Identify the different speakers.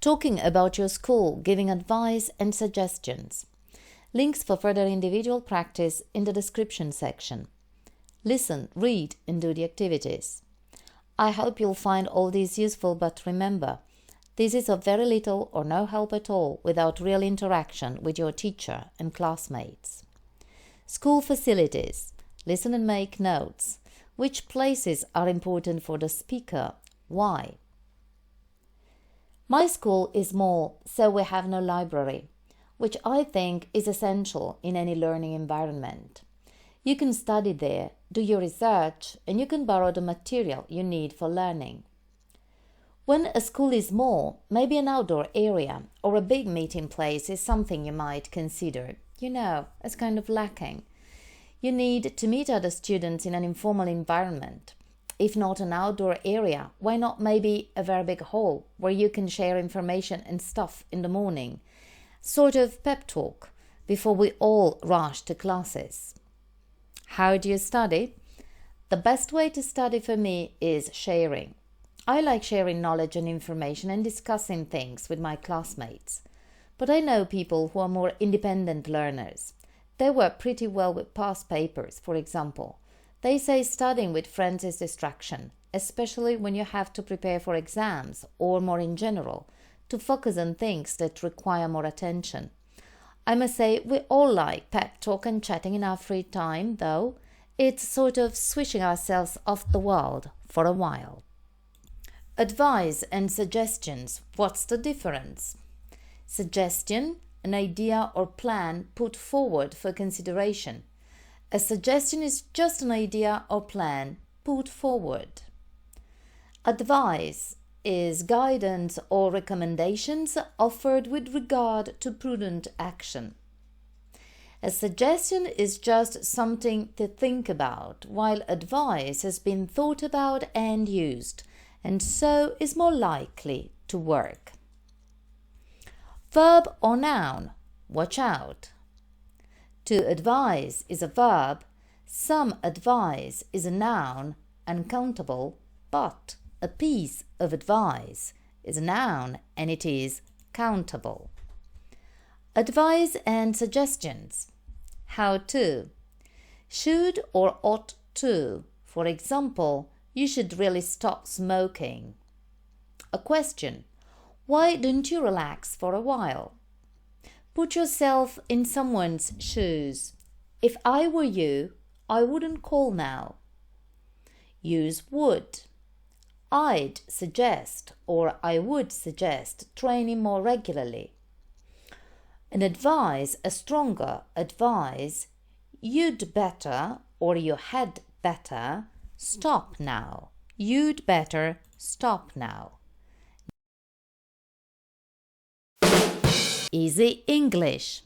Speaker 1: talking about your school, giving advice and suggestions. Links for further individual practice in the description section. Listen, read, and do the activities. I hope you'll find all these useful, but remember, this is of very little or no help at all without real interaction with your teacher and classmates. School facilities. Listen and make notes. Which places are important for the speaker? Why? My school is small, so we have no library, which I think is essential in any learning environment. You can study there, do your research, and you can borrow the material you need for learning. When a school is small, maybe an outdoor area or a big meeting place is something you might consider, as kind of lacking. You need to meet other students in an informal environment. If not an outdoor area, why not maybe a very big hall where you can share information and stuff in the morning? Sort of pep talk before we all rush to classes. How do you study? The best way to study for me is sharing. I like sharing knowledge and information and discussing things with my classmates. But I know people who are more independent learners. They work pretty well with past papers, for example. They say studying with friends is distraction, especially when you have to prepare for exams or more in general, to focus on things that require more attention. I must say we all like pep talk and chatting in our free time, though. It's sort of switching ourselves off the world for a while. Advice and suggestions. What's the difference? Suggestion, an idea or plan put forward for consideration. A suggestion is just an idea or plan put forward. Advice is guidance or recommendations offered with regard to prudent action. A suggestion is just something to think about, while advice has been thought about and used, and so is more likely to work. Verb or noun? Watch out. To advise is a verb, some advice is a noun, uncountable, but a piece of advice is a noun and it is countable. Advice and suggestions. How to. Should or ought to. For example, you should really stop smoking. A question. Why don't you relax for a while? Put yourself in someone's shoes. If I were you, I wouldn't call now. Use would. I'd suggest or I would suggest training more regularly. And advise, a stronger advise, you'd better or you had better stop now. You'd better stop now. Easy English.